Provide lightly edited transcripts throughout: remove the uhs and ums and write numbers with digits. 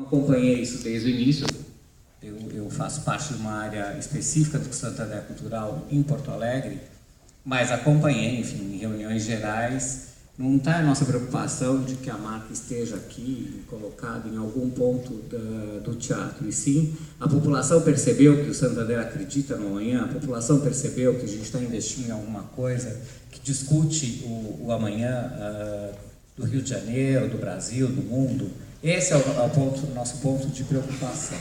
Acompanhei isso desde o início. Eu faço parte de uma área específica do Santander Cultural em Porto Alegre, mas acompanhei, enfim, em reuniões gerais. Não está a nossa preocupação de que a marca esteja aqui colocada em algum ponto do teatro, e sim a população percebeu que o Santander acredita no amanhã, a população percebeu que a gente está investindo em alguma coisa que discute o amanhã do Rio de Janeiro, do Brasil, do mundo. Esse é o nosso ponto de preocupação.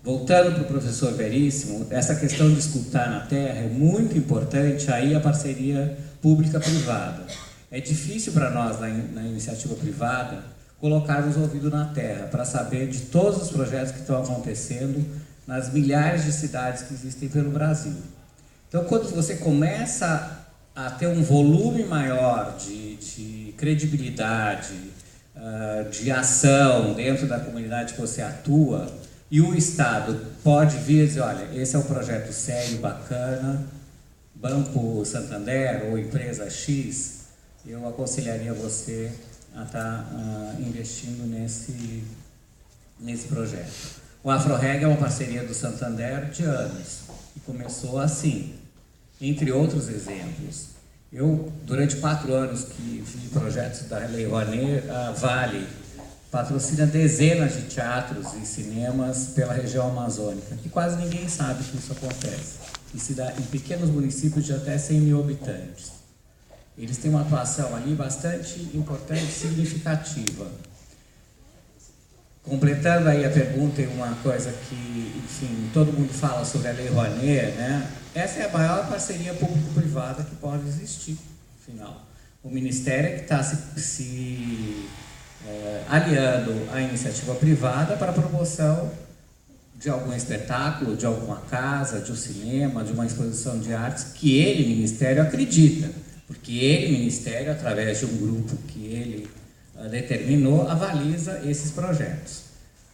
Voltando para o professor Veríssimo, essa questão de escutar na terra é muito importante, aí a parceria pública-privada. É difícil para nós, na iniciativa privada, colocarmos o ouvido na terra para saber de todos os projetos que estão acontecendo nas milhares de cidades que existem pelo Brasil. Então, quando você começa a ter um volume maior de credibilidade, de ação dentro da comunidade que você atua, e o Estado pode vir e dizer, olha, esse é um projeto sério, bacana, Banco Santander ou empresa X, eu aconselharia você a estar investindo nesse projeto. O AfroReg é uma parceria do Santander de anos, e começou assim, entre outros exemplos. Eu, durante 4 anos que vi projetos da Lei Rouanet, a Vale patrocina dezenas de teatros e cinemas pela região amazônica, que quase ninguém sabe que isso acontece. E se dá em pequenos municípios de até 100 mil habitantes. Eles têm uma atuação ali bastante importante e significativa. Completando aí a pergunta em uma coisa que, enfim, todo mundo fala sobre a Lei Rouanet, né? Essa é a maior parceria público-privada que pode existir, afinal. O Ministério é que está se aliando à iniciativa privada para a promoção de algum espetáculo, de alguma casa, de um cinema, de uma exposição de artes que ele, Ministério, acredita. Porque ele, Ministério, através de um grupo que ele determinou, avaliza esses projetos.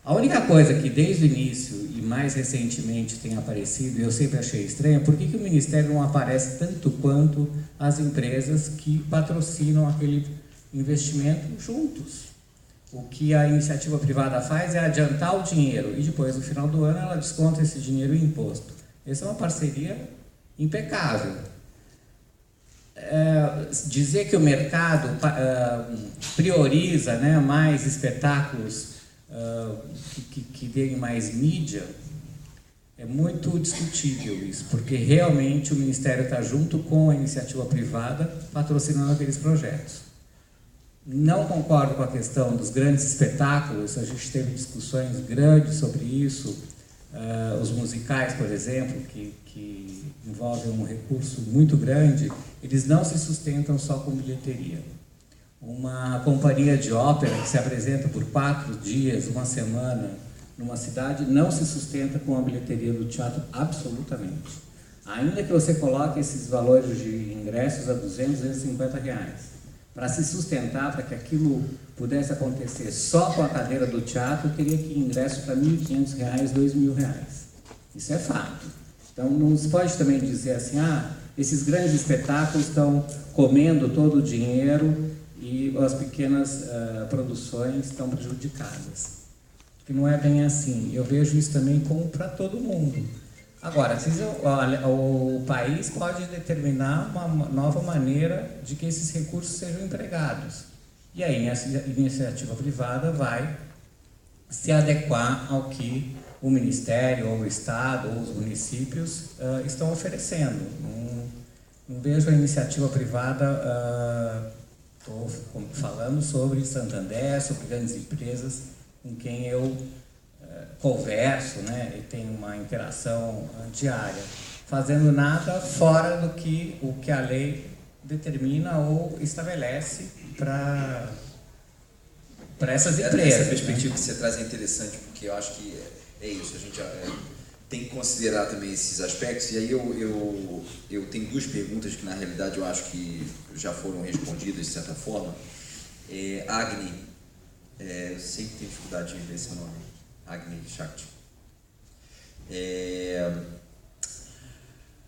A única coisa que desde o início e mais recentemente tem aparecido, e eu sempre achei estranho, é por que o Ministério não aparece tanto quanto as empresas que patrocinam aquele investimento juntos. O que a iniciativa privada faz é adiantar o dinheiro e depois, no final do ano, ela desconta esse dinheiro em imposto. Essa é uma parceria impecável. Dizer que o mercado prioriza, né, mais espetáculos que deem mais mídia, é muito discutível isso, porque realmente o Ministério está junto com a iniciativa privada patrocinando aqueles projetos. Não concordo com a questão dos grandes espetáculos, a gente teve discussões grandes sobre isso, os musicais, por exemplo, que envolvem um recurso muito grande, eles não se sustentam só com bilheteria. Uma companhia de ópera que se apresenta por 4 dias, uma semana, numa cidade, não se sustenta com a bilheteria do teatro absolutamente. Ainda que você coloque esses valores de ingressos a 200, 250 reais. Para se sustentar, para que aquilo pudesse acontecer só com a cadeira do teatro, teria que ir ingresso para R$ 1.500, R$ 2.000. Isso é fato. Então, não se pode também dizer assim, esses grandes espetáculos estão comendo todo o dinheiro e as pequenas produções estão prejudicadas. Que não é bem assim. Eu vejo isso também como para todo mundo. Agora, o país pode determinar uma nova maneira de que esses recursos sejam empregados. E aí a iniciativa privada vai se adequar ao que o Ministério, ou o Estado, ou os municípios estão oferecendo. Não vejo a iniciativa privada, estou falando sobre Santander, sobre grandes empresas com quem eu converso, né, e tenho uma interação diária, fazendo nada fora do que a lei determina ou estabelece para essas empresas. Essa perspectiva que você traz é interessante, porque eu acho que é isso, a gente tem que considerar também esses aspectos, e aí eu tenho 2 perguntas que na realidade eu acho que já foram respondidas de certa forma. Agni, eu sempre tenho dificuldade de ver esse nome, Agni Shakti.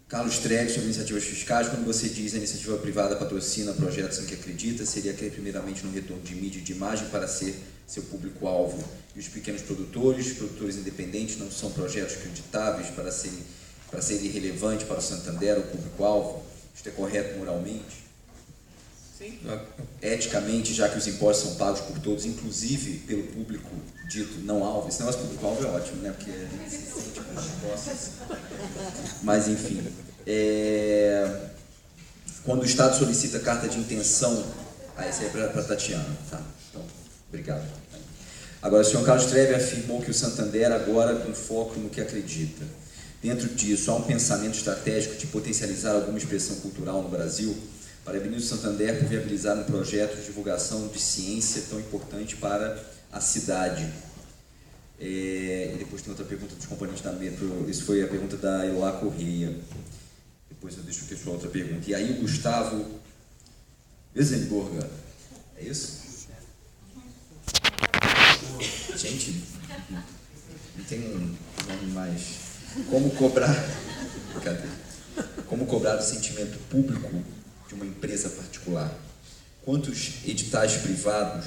Carlos Trelli, sobre iniciativas fiscais, quando você diz a iniciativa privada patrocina projetos em que acredita, seria que primeiramente no retorno de mídia e de imagem para ser seu público-alvo e os pequenos produtores independentes, não são projetos creditáveis para serem relevantes para o Santander, o público-alvo? Isto é correto moralmente? Sim. Eticamente, já que os impostos são pagos por todos, inclusive pelo público dito não alvo. Esse negócio público-alvo é ótimo, né? Porque a gente se sente com os impostos. Mas, enfim, quando o Estado solicita carta de intenção, essa é para Tatiana, tá? Então, obrigado. Agora, o senhor Carlos Treve afirmou que o Santander agora com foco no que acredita. Dentro disso, há um pensamento estratégico de potencializar alguma expressão cultural no Brasil. Parabenizo o Santander por viabilizar um projeto de divulgação de ciência tão importante para a cidade. E depois tem outra pergunta dos componentes da Metro. Isso foi a pergunta da Eloá Correia. Depois eu deixo aqui a sua outra pergunta. E aí o Gustavo Eisenburger. É isso? Gente, não tem um nome mais. Como cobrar... Cadê? Como cobrar o sentimento público de uma empresa particular? Quantos editais privados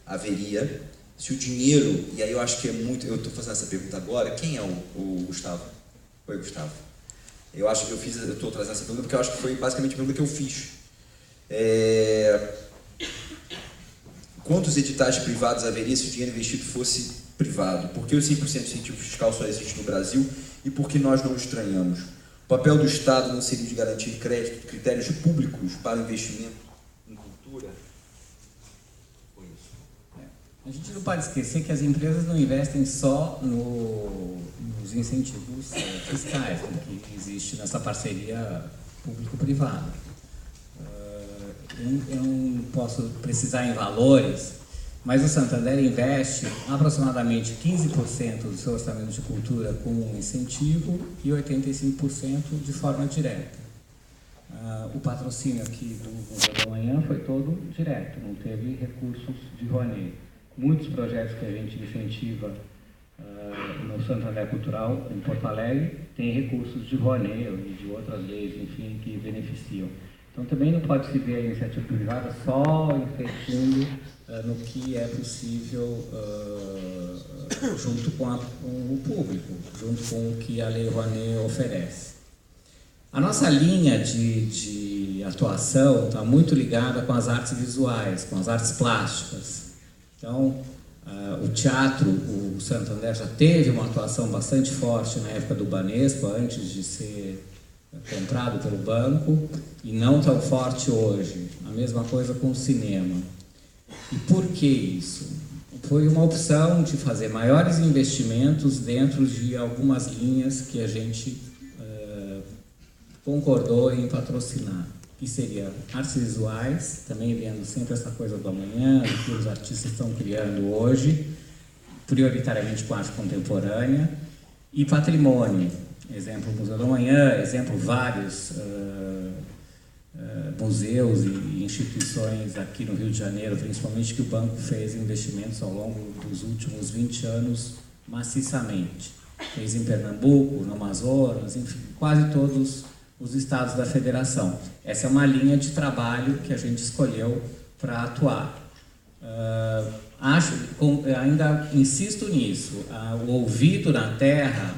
haveria se o dinheiro... E aí eu acho que é muito... Eu estou fazendo essa pergunta agora. Quem é o Gustavo? Oi, Gustavo. Eu acho que eu estou trazendo essa pergunta porque eu acho que foi basicamente a pergunta que eu fiz. Quantos editais privados haveria se o dinheiro investido fosse privado? Por que o 100% de incentivo fiscal só existe no Brasil e por que nós não o estranhamos? O papel do Estado não seria de garantir crédito, critérios públicos para o investimento em cultura? Foi isso. A gente não pode esquecer que as empresas não investem só nos incentivos fiscais, que existe nessa parceria público-privada. Eu não posso precisar em valores, mas o Santander investe aproximadamente 15% do seu orçamento de cultura com incentivo e 85% de forma direta. O patrocínio aqui do Museu da Manhã foi todo direto, não teve recursos de Rouanet. Muitos projetos que a gente incentiva no Santander Cultural, em Porto Alegre, tem recursos de Rouanet e de outras leis, enfim, que beneficiam. Então, também não pode se ver a iniciativa privada só investindo no que é possível junto com o público, junto com o que a Lei Rouanet oferece. A nossa linha de atuação está muito ligada com as artes visuais, com as artes plásticas. Então, o teatro, o Santander já teve uma atuação bastante forte na época do Banespa, antes de ser comprado pelo banco, e não tão forte hoje. A mesma coisa com o cinema. E por que isso? Foi uma opção de fazer maiores investimentos dentro de algumas linhas que a gente concordou em patrocinar, que seria artes visuais, também vendo sempre essa coisa do amanhã, do que os artistas estão criando hoje, prioritariamente com arte contemporânea, e patrimônio. Exemplo, o Museu da Manhã, exemplo, vários museus e instituições aqui no Rio de Janeiro, principalmente, que o banco fez investimentos ao longo dos últimos 20 anos maciçamente. Fez em Pernambuco, no Amazonas, enfim, quase todos os estados da federação. Essa é uma linha de trabalho que a gente escolheu para atuar. Ainda insisto nisso, o ouvido na terra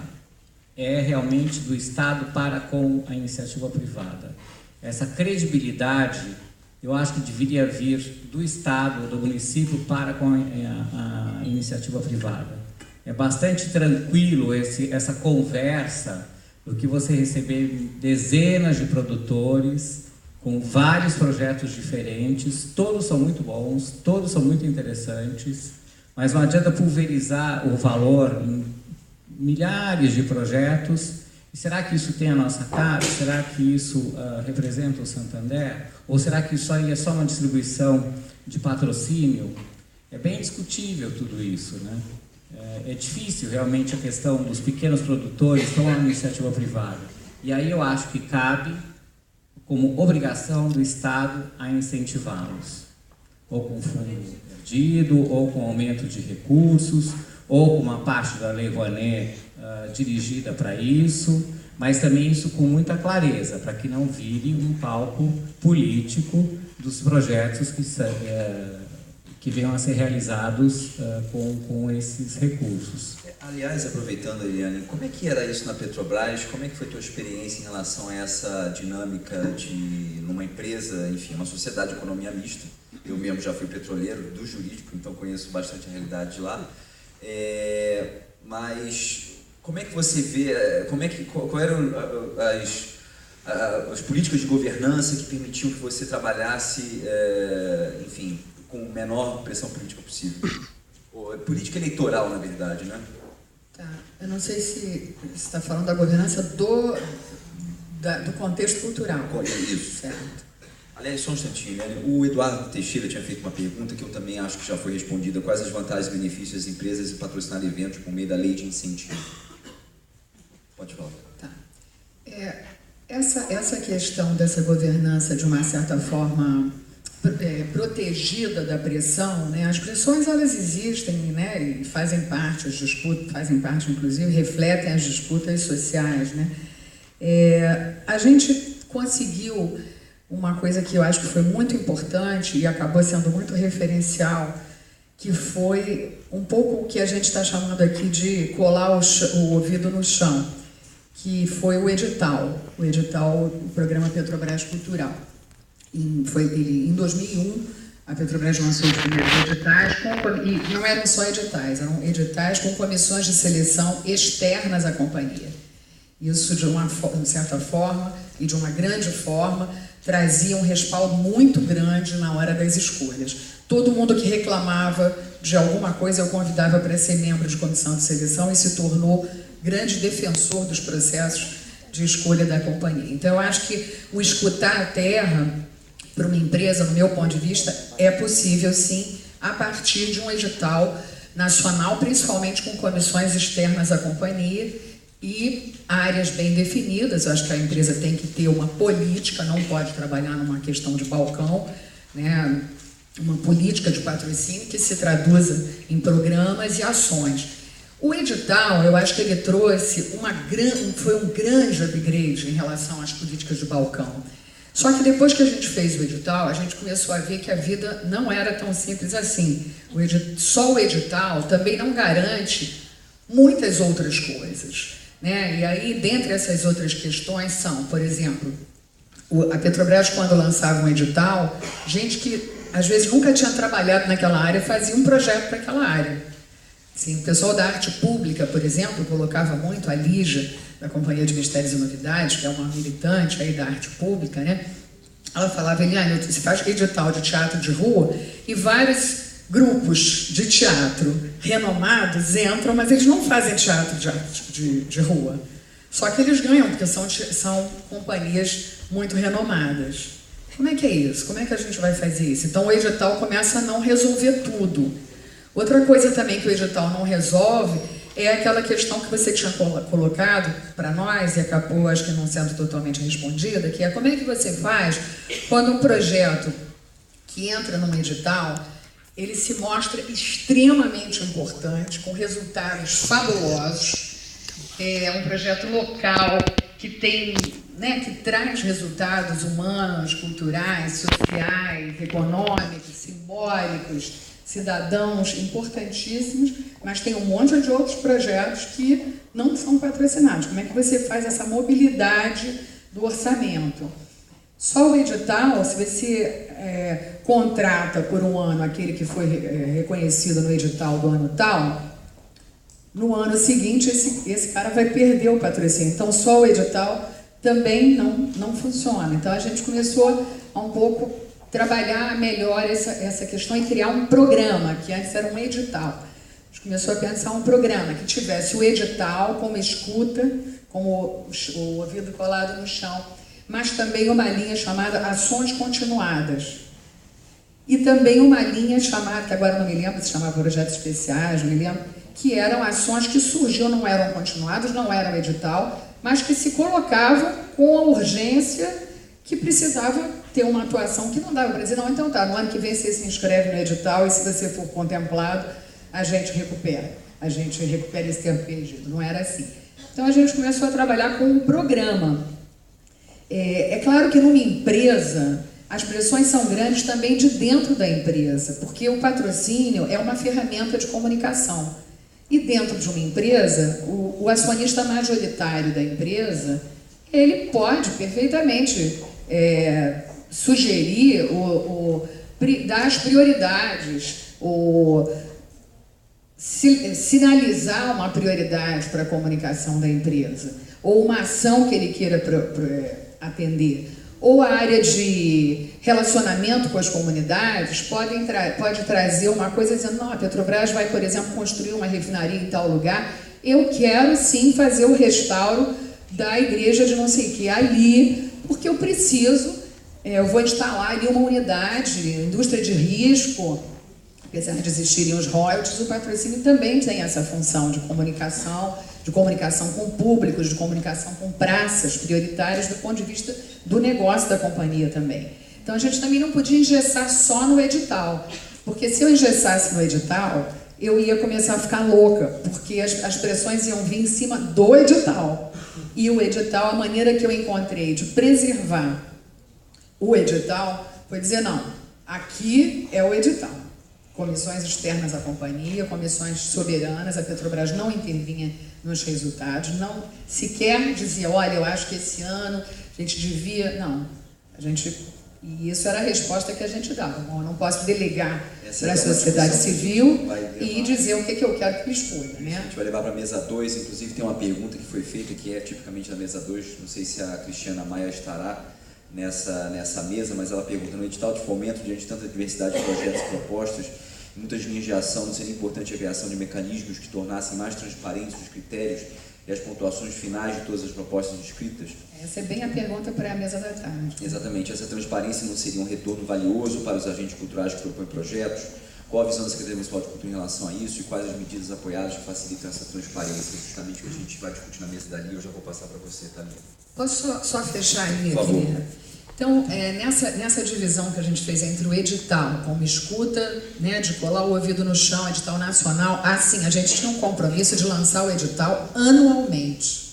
é realmente do Estado para com a iniciativa privada. Essa credibilidade, eu acho que deveria vir do Estado, do município, para com a iniciativa privada. É bastante tranquilo essa conversa do que você receber dezenas de produtores com vários projetos diferentes, todos são muito bons, todos são muito interessantes, mas não adianta pulverizar o valor em milhares de projetos. E será que isso tem a nossa cara? Será que isso representa o Santander? Ou será que isso aí é só uma distribuição de patrocínio? É bem discutível tudo isso, né? É difícil realmente a questão dos pequenos produtores com a iniciativa privada. E aí eu acho que cabe como obrigação do Estado a incentivá-los, ou com fundo perdido, ou com aumento de recursos, ou com uma parte da Lei Rouanet dirigida para isso, mas também isso com muita clareza, para que não vire um palco político dos projetos que venham a ser realizados com esses recursos. Aliás, aproveitando, Eliane, como é que era isso na Petrobras? Como é que foi a tua experiência em relação a essa dinâmica de, numa empresa, enfim, uma sociedade de economia mista? Eu mesmo já fui petroleiro, do jurídico, então conheço bastante a realidade de lá. Mas como é que você vê, qual eram as políticas de governança que permitiam que você trabalhasse, enfim, com a menor pressão política possível? Política eleitoral, na verdade, né? Tá. Eu não sei se você está falando da governança do contexto cultural. Isso. Certo. Aliás, só um instantinho, né? O Eduardo Teixeira tinha feito uma pergunta que eu também acho que já foi respondida. Quais as vantagens e benefícios das empresas em patrocinar eventos por meio da lei de incentivo? Pode falar. Tá. Essa questão dessa governança, de uma certa forma, protegida da pressão, né? As pressões, elas existem, né? E fazem parte, as disputas fazem parte, inclusive, refletem as disputas sociais, né? A gente conseguiu uma coisa que eu acho que foi muito importante e acabou sendo muito referencial, que foi um pouco o que a gente está chamando aqui de colar o ouvido no chão, que foi o edital, o programa Petrobras Cultural. Em 2001, a Petrobras lançou os primeiros editais, e não eram só editais, eram editais com comissões de seleção externas à companhia. Isso, de certa forma, e de uma grande forma, trazia um respaldo muito grande na hora das escolhas. Todo mundo que reclamava de alguma coisa eu convidava para ser membro de comissão de seleção e se tornou grande defensor dos processos de escolha da companhia. Então, eu acho que o escutar a terra, para uma empresa, no meu ponto de vista, é possível, sim, a partir de um edital nacional, principalmente com comissões externas à companhia e áreas bem definidas. Eu acho que a empresa tem que ter uma política, não pode trabalhar numa questão de balcão, né? Uma política de patrocínio que se traduza em programas e ações. O edital, eu acho que ele trouxe foi um grande upgrade em relação às políticas de balcão. Só que depois que a gente fez o edital, a gente começou a ver que a vida não era tão simples assim. Só o edital também não garante muitas outras coisas, né? E aí, dentre essas outras questões são, por exemplo, a Petrobras, quando lançava um edital, gente que às vezes nunca tinha trabalhado naquela área fazia um projeto para aquela área. Assim, o pessoal da arte pública, por exemplo, colocava muito a Lígia, da Companhia de Mistérios e Novidades, que é uma militante aí da arte pública, né? Ela falava, Eliane, você faz edital de teatro de rua e vários grupos de teatro renomados entram, mas eles não fazem teatro de rua. Só que eles ganham, porque são companhias muito renomadas. Como é que é isso? Como é que a gente vai fazer isso? Então o edital começa a não resolver tudo. Outra coisa também que o edital não resolve é aquela questão que você tinha colocado para nós e acabou, acho que não sendo totalmente respondida, que é como é que você faz quando um projeto que entra num edital, ele se mostra extremamente importante, com resultados fabulosos, é um projeto local que tem, né, que traz resultados humanos, culturais, sociais, econômicos, simbólicos, cidadãos importantíssimos, mas tem um monte de outros projetos que não são patrocinados. Como é que você faz essa mobilidade do orçamento? Só o edital, se você contrata por um ano aquele que foi reconhecido no edital do ano tal, no ano seguinte esse cara vai perder o patrocínio. Então só o edital também não funciona. Então a gente começou a um pouco trabalhar melhor essa questão e criar um programa, que antes era um edital. A gente começou a pensar um programa que tivesse o edital como escuta, com o ouvido colado no chão, mas também uma linha chamada Ações Continuadas. E também uma linha chamada, que agora não me lembro, se chamava Projetos Especiais, não me lembro, que eram ações que surgiam, não eram continuadas, não eram edital, mas que se colocavam com a urgência que precisava ter uma atuação que não dava para dizer, não, então tá, no ano que vem você se inscreve no edital e se você for contemplado, a gente recupera esse tempo perdido. Não era assim. Então a gente começou a trabalhar com um programa. É claro que numa empresa, as pressões são grandes também de dentro da empresa, porque o patrocínio é uma ferramenta de comunicação. E dentro de uma empresa, o acionista majoritário da empresa, ele pode perfeitamente sugerir, dar as prioridades, sinalizar uma prioridade para a comunicação da empresa, ou uma ação que ele queira atender. Ou a área de relacionamento com as comunidades pode trazer uma coisa dizendo, não, a Petrobras vai, por exemplo, construir uma refinaria em tal lugar, eu quero sim fazer o restauro da igreja de não sei o que ali, porque eu preciso, eu vou instalar ali uma unidade, indústria de risco, apesar de existirem os royalties, o patrocínio também tem essa função de comunicação com públicos, de comunicação com praças prioritárias do ponto de vista do negócio da companhia também. Então a gente também não podia engessar só no edital, porque se eu engessasse no edital, eu ia começar a ficar louca, porque as pressões iam vir em cima do edital. E o edital, a maneira que eu encontrei de preservar o edital foi dizer, não, aqui é o edital. Comissões externas à companhia, comissões soberanas, a Petrobras não intervinha nos resultados, não sequer dizia, olha, eu acho que esse ano a gente devia... Não, e isso era a resposta que a gente dava. Bom, eu não posso delegar para a sociedade civil e dizer o que eu quero que eles cuidem, né? A gente vai levar para a mesa 2, inclusive tem uma pergunta que foi feita, que é tipicamente na mesa 2, não sei se a Cristiana Maia estará nessa mesa, mas ela pergunta, no edital de fomento, diante de tanta diversidade de projetos e propostas, muitas linhas de ação, não seria importante a criação de mecanismos que tornassem mais transparentes os critérios e as pontuações finais de todas as propostas descritas? Essa é bem a pergunta para a mesa da tarde. Exatamente. Essa transparência não seria um retorno valioso para os agentes culturais que propõem projetos? Qual a visão da Secretaria Municipal de Cultura em relação a isso e quais as medidas apoiadas que facilitam essa transparência? Justamente que a gente vai discutir na mesa dali, eu já vou passar para você também. Posso só fechar ali? Por favor. Então, nessa divisão que a gente fez entre o edital, como escuta, né, de colar o ouvido no chão, edital nacional, assim, a gente tinha um compromisso de lançar o edital anualmente.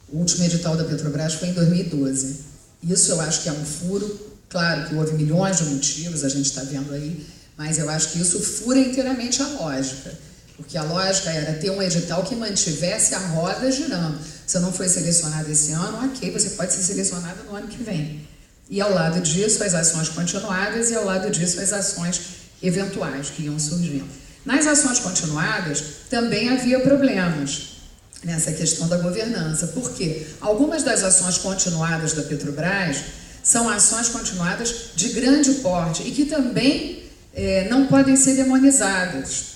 O último edital da Petrobras foi em 2012. Isso eu acho que é um furo, claro que houve milhões de motivos, a gente está vendo aí, mas eu acho que isso fura inteiramente a lógica. Porque a lógica era ter um edital que mantivesse a roda girando. Se não foi selecionado esse ano, ok, você pode ser selecionado no ano que vem. E ao lado disso, as ações continuadas e ao lado disso, as ações eventuais que iam surgindo. Nas ações continuadas, também havia problemas nessa questão da governança. Por quê? Algumas das ações continuadas da Petrobras são ações continuadas de grande porte e que também não podem ser demonizadas.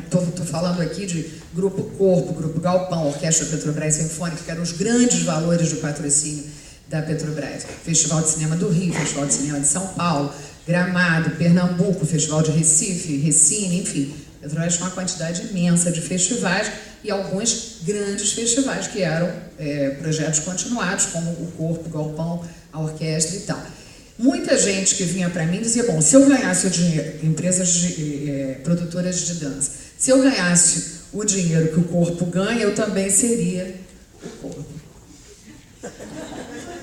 Estou falando aqui de Grupo Corpo, Grupo Galpão, Orquestra Petrobras Sinfônica, que eram os grandes valores do patrocínio da Petrobras. Festival de Cinema do Rio, Festival de Cinema de São Paulo, Gramado, Pernambuco, Festival de Recife, Recine, enfim. A Petrobras tinha uma quantidade imensa de festivais e alguns grandes festivais que eram projetos continuados, como o Corpo, o Galpão, a Orquestra e tal. Muita gente que vinha para mim dizia, bom, se eu ganhasse o dinheiro, empresas produtoras de dança, se eu ganhasse o dinheiro que o Corpo ganha, eu também seria o Corpo.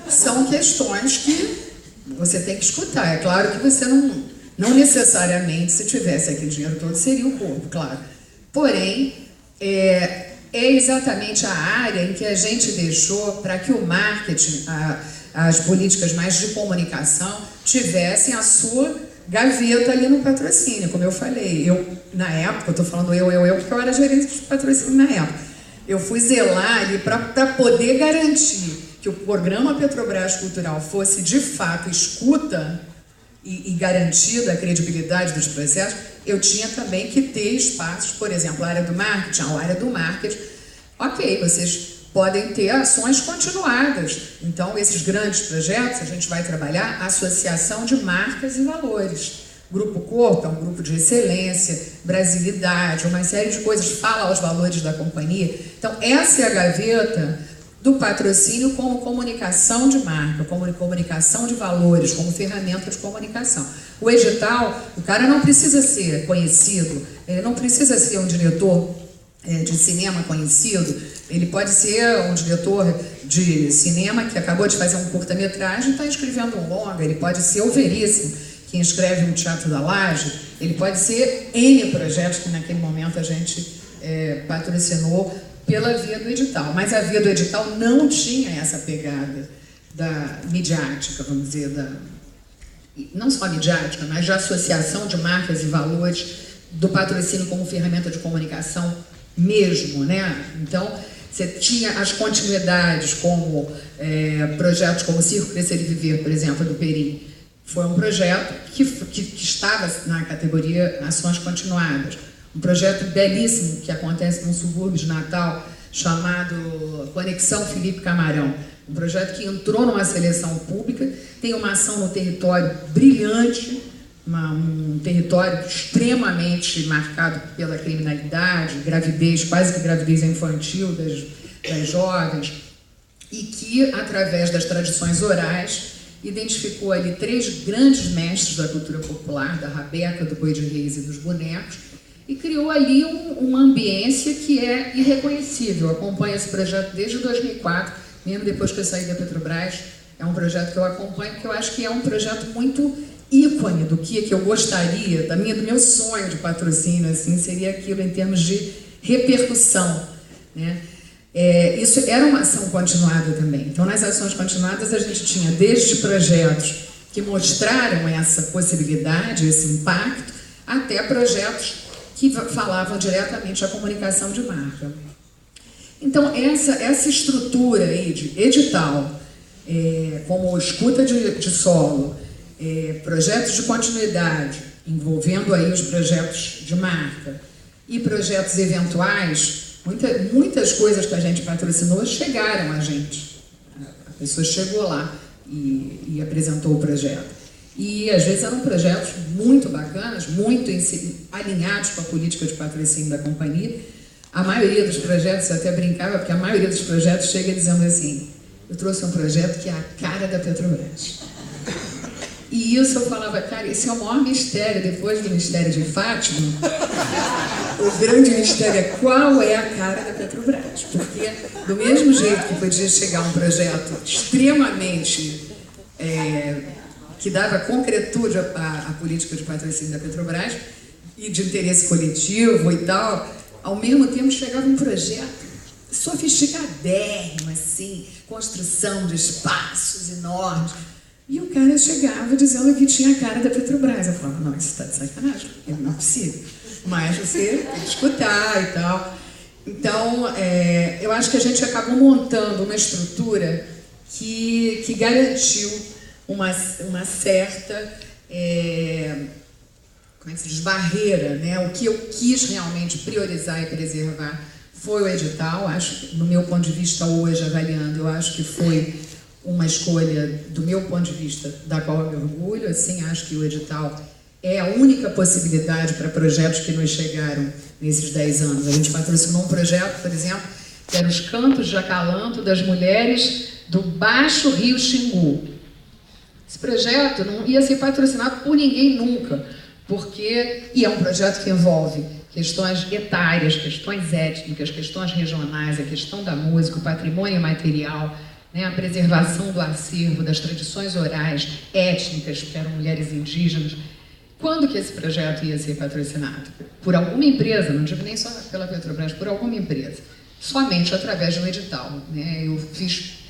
São questões que você tem que escutar. É claro que você não necessariamente, se tivesse aquele dinheiro todo, seria o Corpo, claro. Porém, é exatamente a área em que a gente deixou para que o marketing, as políticas mais de comunicação, tivessem a sua gaveta ali no patrocínio, como eu falei. Eu, na época, estou falando porque eu era gerente de patrocínio na época, eu fui zelar ali para poder garantir que o programa Petrobras Cultural fosse, de fato, escuta e garantida a credibilidade dos processos. Eu tinha também que ter espaços, por exemplo, a área do marketing, ok, vocês podem ter ações continuadas. Então, esses grandes projetos, a gente vai trabalhar a associação de marcas e valores. Grupo Corpo é um grupo de excelência, brasilidade, uma série de coisas, fala os valores da companhia. Então, essa é a gaveta do patrocínio como comunicação de marca, como comunicação de valores, como ferramenta de comunicação. O edital, o cara não precisa ser conhecido, ele não precisa ser um diretor de cinema conhecido, ele pode ser um diretor de cinema que acabou de fazer um curta-metragem e está escrevendo um longa, ele pode ser o Veríssimo, que escreve um Teatro da Laje, ele pode ser N projetos que naquele momento a gente patrocinou pela via do edital. Mas a via do edital não tinha essa pegada da midiática, vamos dizer, não só midiática, mas de associação de marcas e valores do patrocínio como ferramenta de comunicação mesmo, né? Então, você tinha as continuidades como projetos como Circo Crescer e Viver, por exemplo, do Perim. Foi um projeto que estava na categoria Ações Continuadas. Um projeto belíssimo que acontece num subúrbio de Natal, chamado Conexão Felipe Camarão. Um projeto que entrou numa seleção pública, tem uma ação no território brilhante, um território extremamente marcado pela criminalidade, gravidez, quase que gravidez infantil das jovens, e que, através das tradições orais, identificou ali 3 grandes mestres da cultura popular, da rabeca, do boi de reis e dos bonecos, e criou ali uma ambiência que é irreconhecível. Eu acompanho esse projeto desde 2004, mesmo depois que eu saí da Petrobras. É um projeto que eu acompanho, porque eu acho que é um projeto muito ícone do que eu gostaria, do meu sonho de patrocínio, assim, seria aquilo em termos de repercussão, né? Isso era uma ação continuada também. Então, nas ações continuadas, a gente tinha desde projetos que mostraram essa possibilidade, esse impacto, até projetos que falavam diretamente a comunicação de marca. Então, essa estrutura aí de edital, como escuta de solo, projetos de continuidade, envolvendo aí os projetos de marca e projetos eventuais, muitas coisas que a gente patrocinou chegaram a gente. A pessoa chegou lá e apresentou o projeto. E às vezes eram projetos muito bacanas, muito alinhados com a política de patrocínio da companhia. A maioria dos projetos, eu até brincava, porque a maioria dos projetos chega dizendo assim: eu trouxe um projeto que é a cara da Petrobras. E isso eu falava, cara, esse é o maior mistério, depois do mistério de Fátima, o grande mistério é qual é a cara da Petrobras. Porque do mesmo jeito que podia chegar um projeto extremamente que dava concretude à política de patrocínio da Petrobras e de interesse coletivo e tal, ao mesmo tempo chegava um projeto sofisticadérrimo, assim, construção de espaços enormes. E o cara chegava dizendo que tinha a cara da Petrobras. Eu falava, não, isso está de sacanagem, não é possível. Mas você tem que escutar e tal. Então, eu acho que a gente acabou montando uma estrutura que garantiu uma certa, como é que se diz, barreira, né? O que eu quis realmente priorizar e preservar foi o edital. Acho que, no meu ponto de vista hoje, avaliando, eu acho que foi uma escolha, do meu ponto de vista, da qual eu me orgulho. Assim, acho que o edital é a única possibilidade para projetos que nos chegaram nesses 10 anos. A gente patrocinou um projeto, por exemplo, que era os Cantos de Acalanto das mulheres do Baixo Rio Xingu. Esse projeto não ia ser patrocinado por ninguém nunca, e é um projeto que envolve questões etárias, questões étnicas, questões regionais, a questão da música, o patrimônio material, né, a preservação do acervo, das tradições orais, étnicas, que eram mulheres indígenas. Quando que esse projeto ia ser patrocinado? Por alguma empresa, não digo nem só pela Petrobras, por alguma empresa. Somente através de um edital, né? Eu fiz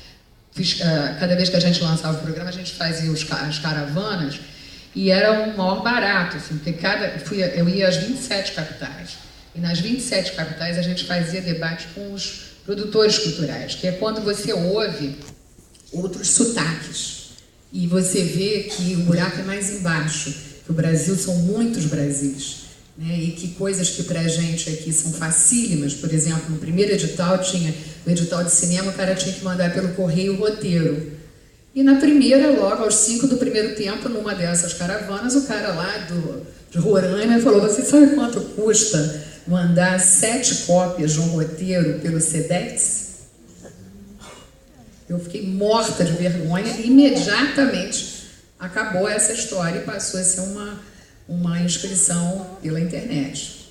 cada vez que a gente lançava o programa, a gente fazia as caravanas, e era um maior barato, assim, porque eu ia às 27 capitais. E nas 27 capitais a gente fazia debate com os produtores culturais, que é quando você ouve outros sotaques e você vê que o buraco é mais embaixo, que o Brasil são muitos Brasis, né? E que coisas que pra gente aqui são facílimas. Por exemplo, no primeiro edital no edital de cinema, o cara tinha que mandar pelo correio o roteiro. E na primeira, logo aos 5 do primeiro tempo, numa dessas caravanas, o cara lá de Roraima falou: você sabe quanto custa mandar 7 cópias de um roteiro pelo Sedex? Eu fiquei morta de vergonha e imediatamente acabou essa história e passou a ser uma inscrição pela internet.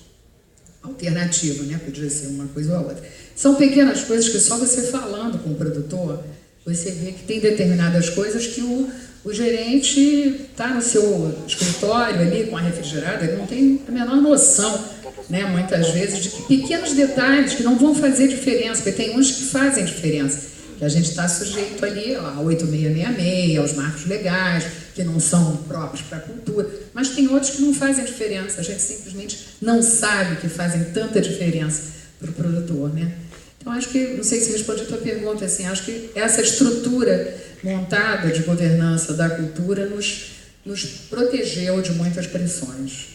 alternativa, né? Podia ser uma coisa ou a outra. São pequenas coisas que só você falando com o produtor, você vê que tem determinadas coisas que o gerente está no seu escritório ali com a refrigerada, ele não tem a menor noção, né, muitas vezes, de que pequenos detalhes que não vão fazer diferença, porque tem uns que fazem diferença, que a gente está sujeito ali a 8666, aos marcos legais, que não são próprios para a cultura, mas tem outros que não fazem diferença, a gente simplesmente não sabe que fazem tanta diferença para o produtor, né? Então, acho que, não sei se respondi a tua pergunta, assim, acho que essa estrutura montada de governança da cultura nos protegeu de muitas pressões.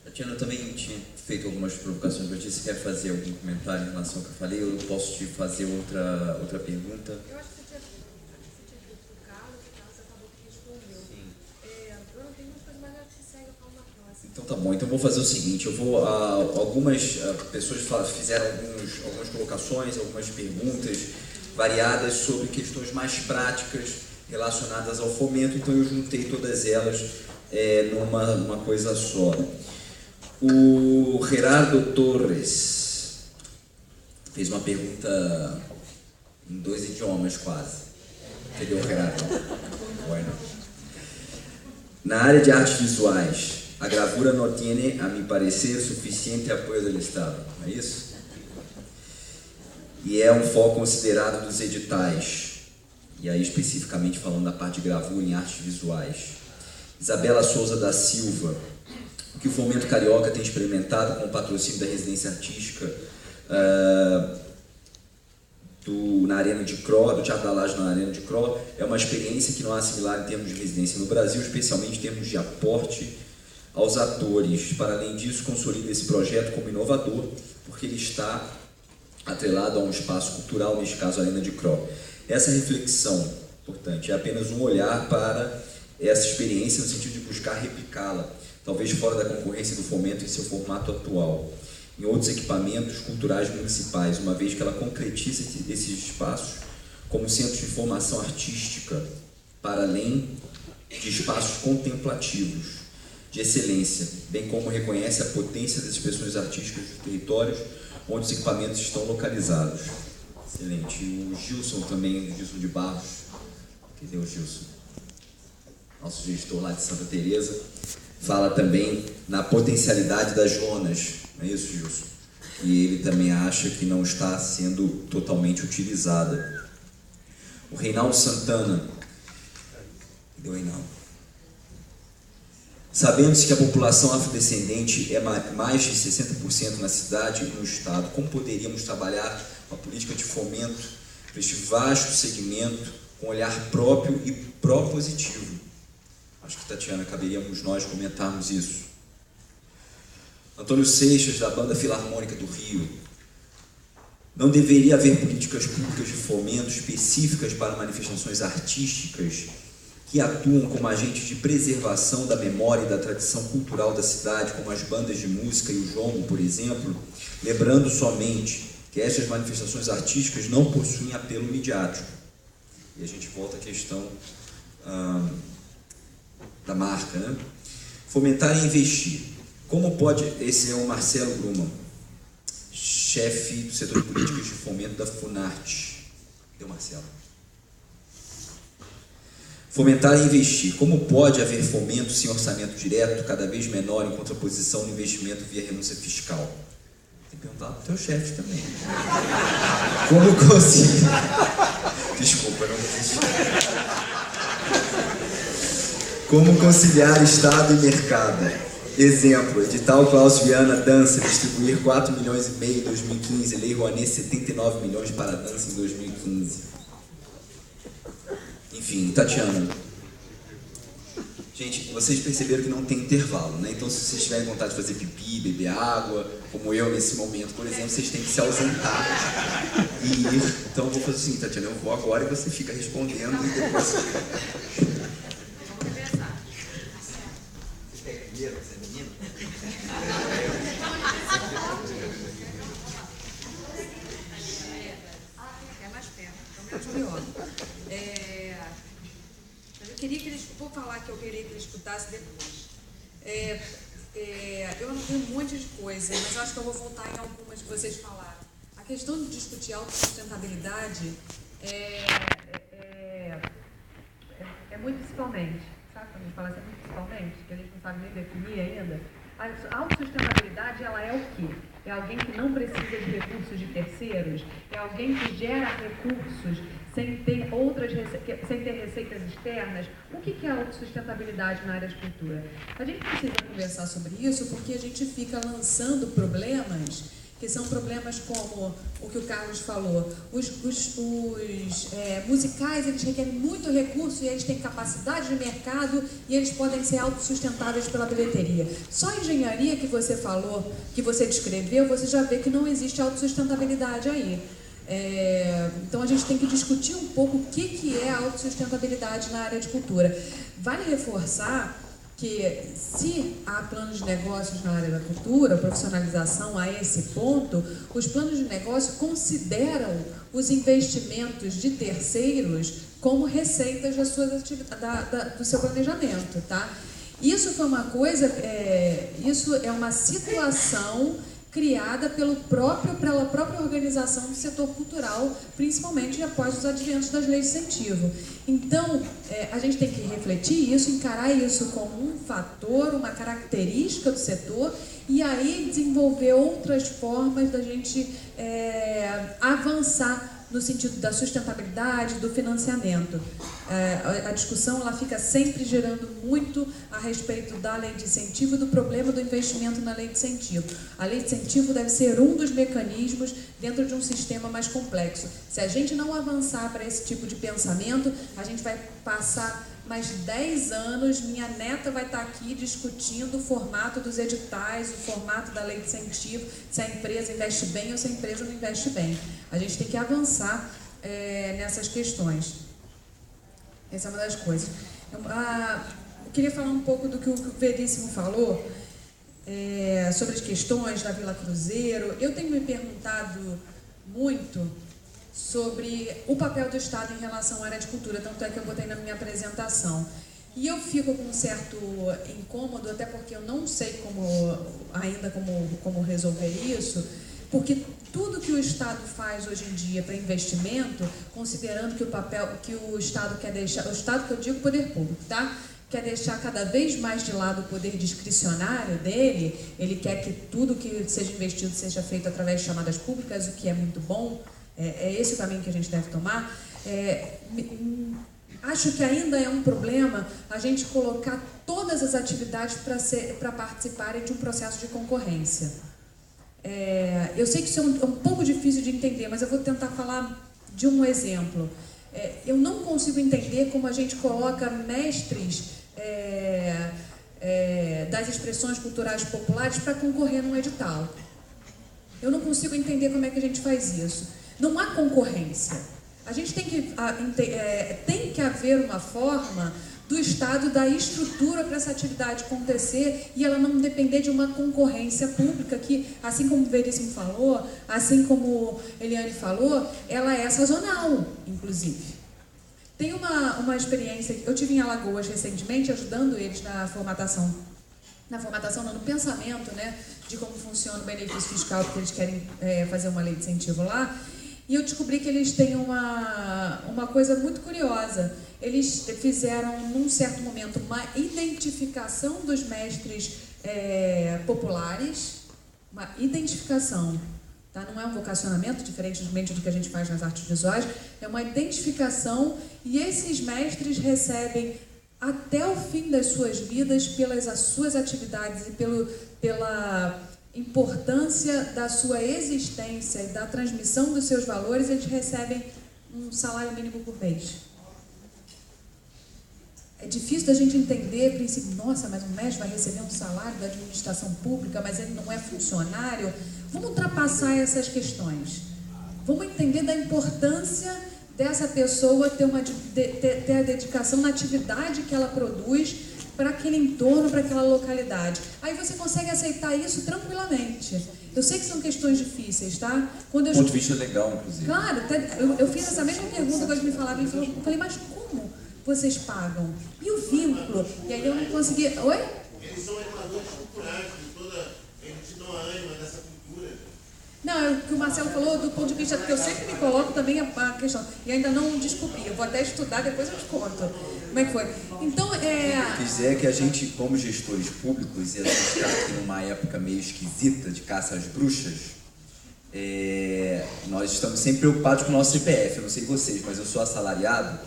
Tatiana, eu também tinha feito algumas provocações para ti. Você quer fazer algum comentário em relação ao que eu falei? Ou eu posso te fazer outra pergunta? Eu acho que você tinha feito o Carlos, e o Carlos acabou que respondeu. Sim. Eu não tenho muita coisa, mas acho que segue a fala da próxima. Então tá bom, então eu vou fazer o seguinte, algumas pessoas fizeram algumas colocações, algumas perguntas variadas sobre questões mais práticas relacionadas ao fomento, então eu juntei todas elas numa coisa só. O Gerardo Torres fez uma pergunta em 2 idiomas quase. Entendeu, Gerardo? Bueno. Na área de artes visuais, a gravura não tem, a mi parecer, suficiente apoio do Estado, não é isso? E é um foco considerado dos editais, e aí especificamente falando da parte de gravura em artes visuais. Isabela Souza da Silva, o que o Fomento Carioca tem experimentado com o patrocínio da residência artística na Arena de Cro, do Teatro da Laje na Arena de Cro, é uma experiência que não há similar em termos de residência no Brasil, especialmente em termos de aporte aos atores. Para além disso, consolida esse projeto como inovador, porque ele está atrelado a um espaço cultural, neste caso a Arena de Cro. Essa reflexão, portanto, é apenas um olhar para essa experiência no sentido de buscar replicá-la, talvez fora da concorrência do Fomento em seu formato atual, em outros equipamentos culturais municipais, uma vez que ela concretiza esses espaços como centros de formação artística, para além de espaços contemplativos, de excelência, bem como reconhece a potência das expressões artísticas dos territórios onde os equipamentos estão localizados. Excelente. O Gilson também, o Gilson de Barros, cadê o Gilson? Nosso gestor lá de Santa Teresa, fala também na potencialidade das zonas, não é isso, Gilson? E ele também acha que não está sendo totalmente utilizada. O Reinaldo Santana, cadê o Reinaldo? Sabendo-se que a população afrodescendente é mais de 60% na cidade e no estado, como poderíamos trabalhar uma política de fomento para este vasto segmento com olhar próprio e propositivo? Acho que, Tatiana, caberíamos nós comentarmos isso. Antônio Seixas, da Banda Filarmônica do Rio. Não deveria haver políticas públicas de fomento específicas para manifestações artísticas que atuam como agentes de preservação da memória e da tradição cultural da cidade, como as bandas de música e o jongo, por exemplo, lembrando somente que essas manifestações artísticas não possuem apelo midiático. E a gente volta à questão da marca, né? Fomentar e investir. Como pode... Esse é o Marcelo Gruma, chefe do setor de políticas de fomento da Funarte. Cadê o Marcelo? Fomentar e investir. Como pode haver fomento sem orçamento direto, cada vez menor, em contraposição no investimento via renúncia fiscal? Tem que perguntar para o teu chefe também. Como conciliar... Desculpa, não resisti. Como conciliar Estado e mercado? Exemplo, edital Klaus Viana Dança, distribuir 4,5 milhões em 2015, Lei Rouanet 79 milhões para a dança em 2015. Enfim, Tatiana, gente, vocês perceberam que não tem intervalo, né? Então, se vocês tiverem vontade de fazer pipi, beber água, como eu nesse momento, por exemplo, vocês têm que se ausentar e ir. Então, eu vou fazer assim, Tatiana, eu vou agora e você fica respondendo e depois... Vou falar que eu queria que ele escutasse depois. Eu anotei um monte de coisa, mas eu acho que eu vou voltar em algumas que vocês falaram. A questão de discutir autossustentabilidade é muito principalmente, sabe quando a gente fala assim, muito principalmente, que a gente não sabe nem definir ainda? A autossustentabilidade, ela é o quê? É alguém que não precisa de recursos de terceiros? É alguém que gera recursos sem ter receitas externas? O que é autossustentabilidade na área de cultura? A gente precisa conversar sobre isso porque a gente fica lançando problemas que são problemas como o que o Carlos falou. Os musicais, eles requerem muito recurso e eles têm capacidade de mercado e eles podem ser autossustentáveis pela bilheteria. Só a engenharia que você falou, que você descreveu, você já vê que não existe autossustentabilidade aí. Então a gente tem que discutir um pouco o que é a autossustentabilidade na área de cultura. Vale reforçar que se há planos de negócios na área da cultura, profissionalização a esse ponto, os planos de negócio consideram os investimentos de terceiros como receitas das suas do seu planejamento, tá? Isso foi uma coisa, isso é uma situação criada pela própria organização do setor cultural, principalmente após os adventos das leis de incentivo. Então, a gente tem que refletir isso, encarar isso como um fator, uma característica do setor, e aí desenvolver outras formas da gente avançar no sentido da sustentabilidade, do financiamento. A discussão ela fica sempre girando muito a respeito da lei de incentivo e do problema do investimento na lei de incentivo. A lei de incentivo deve ser um dos mecanismos dentro de um sistema mais complexo. Se a gente não avançar para esse tipo de pensamento, a gente vai passar mais 10 anos, minha neta vai estar aqui discutindo o formato dos editais, o formato da lei de incentivo, se a empresa investe bem ou se a empresa não investe bem. A gente tem que avançar nessas questões. Essa é uma das coisas. Eu queria falar um pouco do que o Veríssimo falou, sobre as questões da Vila Cruzeiro. Eu tenho me perguntado muito sobre o papel do Estado em relação à área de cultura, tanto é que eu botei na minha apresentação. E eu fico com um certo incômodo, até porque eu não sei como resolver isso, porque tudo que o Estado faz hoje em dia para investimento, considerando que o Estado quer deixar, o Estado que eu digo poder público, tá? Quer deixar cada vez mais de lado o poder discricionário dele, ele quer que tudo que seja investido seja feito através de chamadas públicas, o que é muito bom, é esse o caminho que a gente deve tomar. Acho que ainda é um problema a gente colocar todas as atividades para participarem de um processo de concorrência. Eu sei que isso é um pouco difícil de entender, mas eu vou tentar falar de um exemplo. Eu não consigo entender como a gente coloca mestres das expressões culturais populares para concorrer num edital. Eu não consigo entender como é que a gente faz isso. Não há concorrência. A gente tem que haver uma forma do Estado dar estrutura para essa atividade acontecer e ela não depender de uma concorrência pública que, assim como o Veríssimo falou, assim como Eliane falou, ela é sazonal, inclusive. Tem uma experiência, eu tive em Alagoas recentemente ajudando eles no pensamento, né, de como funciona o benefício fiscal, porque eles querem fazer uma lei de incentivo lá. E eu descobri que eles têm uma coisa muito curiosa. Eles fizeram, num certo momento, uma identificação dos mestres populares, uma identificação, tá? Não é um vocacionamento, diferentemente do que a gente faz nas artes visuais, é uma identificação, e esses mestres recebem, até o fim das suas vidas, pelas suas atividades e pela importância da sua existência e da transmissão dos seus valores, eles recebem um salário mínimo por mês. É difícil da gente entender, princípio, nossa, mas o mestre vai receber um salário da administração pública, mas ele não é funcionário. Vamos ultrapassar essas questões. Vamos entender da importância dessa pessoa ter a dedicação na atividade que ela produz para aquele entorno, para aquela localidade. Aí você consegue aceitar isso tranquilamente. Eu sei que são questões difíceis, tá? Do ponto de vista legal, inclusive. Claro, eu fiz essa mesma pergunta que eles me falaram. Eu falei, mas como vocês pagam? E o vínculo? E aí eu não consegui... Oi? Eles são emanantes do coragem, de toda a gente não ânima dessa cultura. Não, o que o Marcelo falou do ponto de vista, porque eu sempre me coloco também a questão, e ainda não descobri, eu vou até estudar, depois eu te conto como é que foi. Então, O que eu quis dizer é que a gente, como gestores públicos, e a gente está aqui numa época meio esquisita de caça às bruxas, nós estamos sempre preocupados com o nosso CPF. Eu não sei vocês, mas eu sou assalariado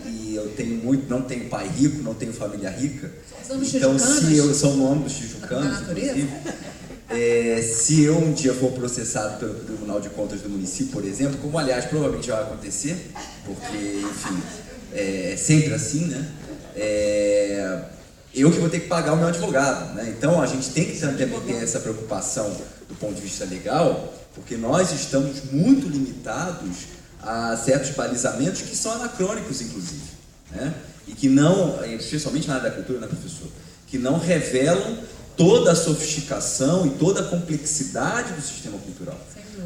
e eu tenho não tenho pai rico, não tenho família rica. Então, se eu sou o nome dos tijucanos, inclusive, se eu um dia for processado pelo Tribunal de Contas do município, por exemplo, como aliás provavelmente vai acontecer, porque, enfim, é sempre assim, né? Eu que vou ter que pagar o meu advogado, né? Então a gente tem que também ter essa preocupação do ponto de vista legal, porque nós estamos muito limitados a certos balizamentos que são anacrônicos, inclusive, né? E que não, especialmente na área da cultura, né, professor, que não revelam toda a sofisticação e toda a complexidade do sistema cultural.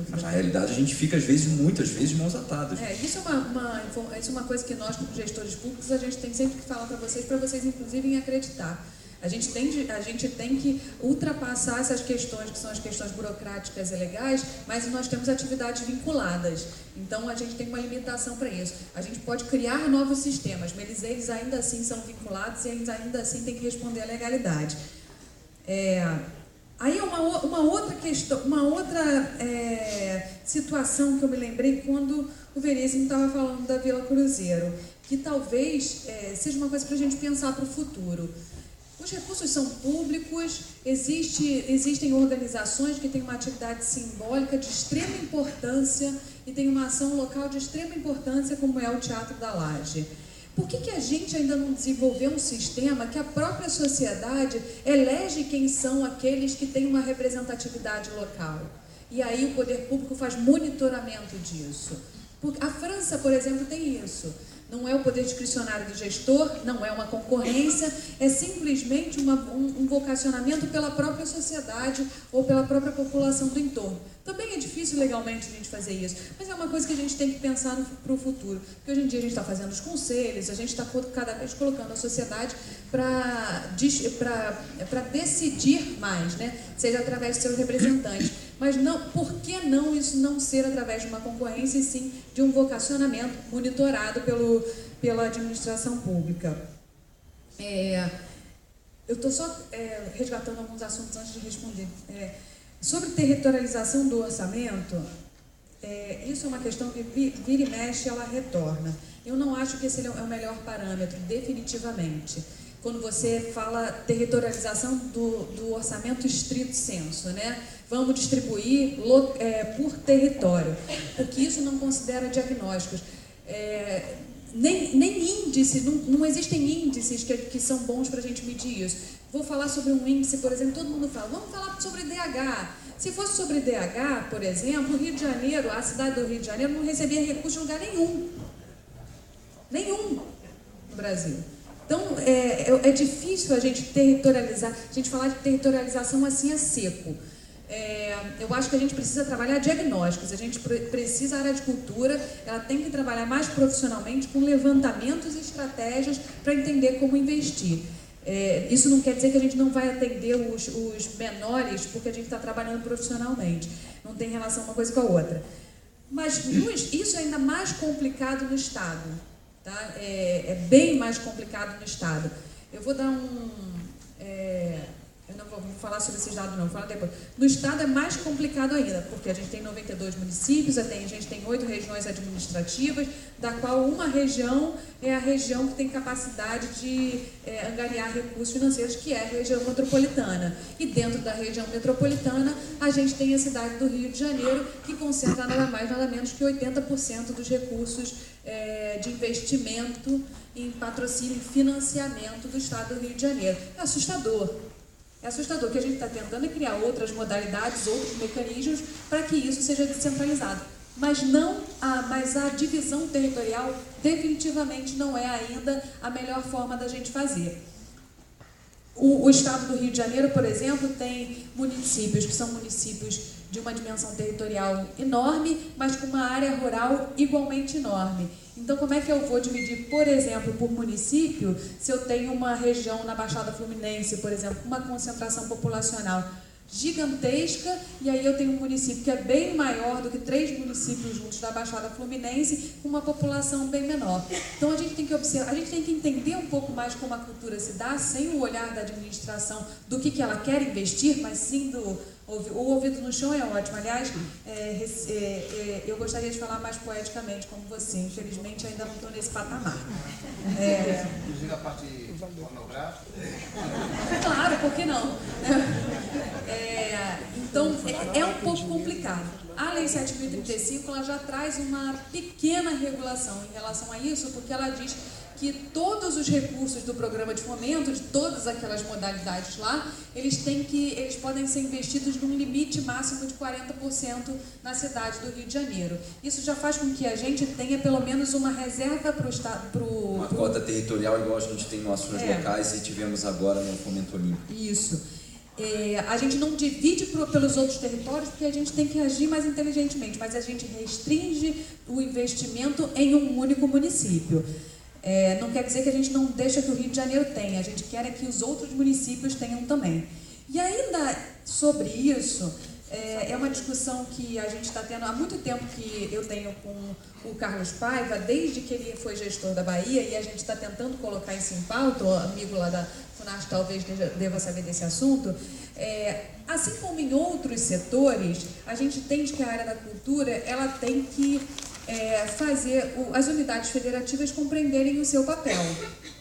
Mas na realidade a gente fica, muitas vezes, de mãos atadas. Isso é uma coisa que nós, como gestores públicos, a gente tem sempre que falar para vocês inclusive acreditar. A gente tem que ultrapassar essas questões, que são as questões burocráticas e legais, mas nós temos atividades vinculadas. Então, a gente tem uma limitação para isso. A gente pode criar novos sistemas, mas eles ainda assim são vinculados e eles ainda assim têm que responder à legalidade. Aí uma outra questão, situação que eu me lembrei quando o Veríssimo estava falando da Vila Cruzeiro, que talvez seja uma coisa para a gente pensar para o futuro. Os recursos são públicos, existem organizações que têm uma atividade simbólica de extrema importância e tem uma ação local de extrema importância, como é o Teatro da Laje. Por que a gente ainda não desenvolveu um sistema que a própria sociedade elege quem são aqueles que têm uma representatividade local? E aí o poder público faz monitoramento disso. A França, por exemplo, tem isso. Não é o poder discricionário do gestor, não é uma concorrência, é simplesmente um vocacionamento pela própria sociedade ou pela própria população do entorno. Também é difícil legalmente a gente fazer isso, mas é uma coisa que a gente tem que pensar para o futuro. Porque hoje em dia a gente está fazendo os conselhos, a gente está cada vez colocando a sociedade para decidir mais, né? Seja através de seus representantes. Mas não, por que não isso não ser através de uma concorrência e sim de um vocacionamento monitorado pela administração pública? Eu estou só resgatando alguns assuntos antes de responder. Sobre territorialização do orçamento, isso é uma questão que vira e mexe, ela retorna. Eu não acho que esse é o melhor parâmetro, definitivamente. Quando você fala territorialização do orçamento estrito sensu, né? Vamos distribuir por território, porque isso não considera diagnósticos. Nem índice, não existem índices que são bons para a gente medir isso. Vou falar sobre um índice, por exemplo, todo mundo fala, vamos falar sobre DH. Se fosse sobre DH, por exemplo, o Rio de Janeiro, a cidade do Rio de Janeiro não recebia recurso de lugar nenhum. Nenhum no Brasil. Então, é difícil a gente territorializar, a gente falar de territorialização assim a seco. Eu acho que a gente precisa trabalhar diagnósticos, a gente precisa, a área de cultura, ela tem que trabalhar mais profissionalmente com levantamentos e estratégias para entender como investir. Isso não quer dizer que a gente não vai atender os menores porque a gente está trabalhando profissionalmente, não tem relação uma coisa com a outra. Mas isso é ainda mais complicado no Estado. Tá? É bem mais complicado no Estado. Eu vou dar eu não vou falar sobre esses dados, não, vou falar depois. No Estado é mais complicado ainda, porque a gente tem 92 municípios, a gente tem 8 regiões administrativas, da qual uma região é a região que tem capacidade de angariar recursos financeiros, que é a região metropolitana. E dentro da região metropolitana, a gente tem a cidade do Rio de Janeiro, que concentra nada mais, nada menos que 80% dos recursos de investimento em patrocínio e financiamento do Estado do Rio de Janeiro. É assustador. É assustador que a gente está tentando criar outras modalidades, outros mecanismos para que isso seja descentralizado. Mas a divisão territorial definitivamente não é ainda a melhor forma da gente fazer. O Estado do Rio de Janeiro, por exemplo, tem municípios que são municípios de uma dimensão territorial enorme, mas com uma área rural igualmente enorme. Então, como é que eu vou dividir, por exemplo, por município, se eu tenho uma região na Baixada Fluminense, por exemplo, com uma concentração populacional gigantesca, e aí eu tenho um município que é bem maior do que 3 municípios juntos da Baixada Fluminense, com uma população bem menor. Então a gente tem que observar, a gente tem que entender um pouco mais como a cultura se dá, sem o olhar da administração do que ela quer investir, mas sim o ouvido no chão é ótimo. Aliás, eu gostaria de falar mais poeticamente como você, infelizmente ainda não estou nesse patamar. Inclusive a parte pornográfica? Claro, por que não? Então, é um pouco complicado. A Lei 7.035 ela já traz uma pequena regulação em relação a isso, porque ela diz que todos os recursos do programa de fomento, de todas aquelas modalidades lá, eles podem ser investidos num limite máximo de 40% na cidade do Rio de Janeiro. Isso já faz com que a gente tenha pelo menos uma reserva para o Estado. Uma cota territorial igual a gente tem nos ações locais e tivemos agora no Fomento Olímpico. Isso. A gente não divide pelos outros territórios porque a gente tem que agir mais inteligentemente, mas a gente restringe o investimento em um único município. Não quer dizer que a gente não deixa que o Rio de Janeiro tenha, a gente quer que os outros municípios tenham também. E ainda sobre isso, é uma discussão que a gente está tendo há muito tempo, que eu tenho com o Carlos Paiva, desde que ele foi gestor da Bahia, e a gente está tentando colocar isso em pauta, o amigo lá da FUNAST talvez deva saber desse assunto. Assim como em outros setores, a gente entende que a área da cultura ela tem que fazer as unidades federativas compreenderem o seu papel.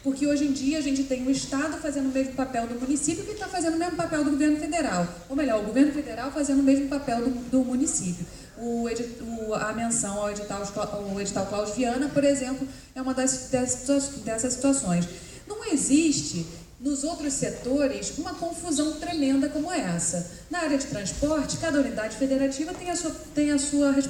Porque hoje em dia a gente tem o Estado fazendo o mesmo papel do município que está fazendo o mesmo papel do governo federal. Ou melhor, o governo federal fazendo o mesmo papel do município. A menção ao edital Klaus Viana, por exemplo, é uma dessas situações. Não existe nos outros setores uma confusão tremenda como essa. Na área de transporte, cada unidade federativa tem a sua responsabilidade.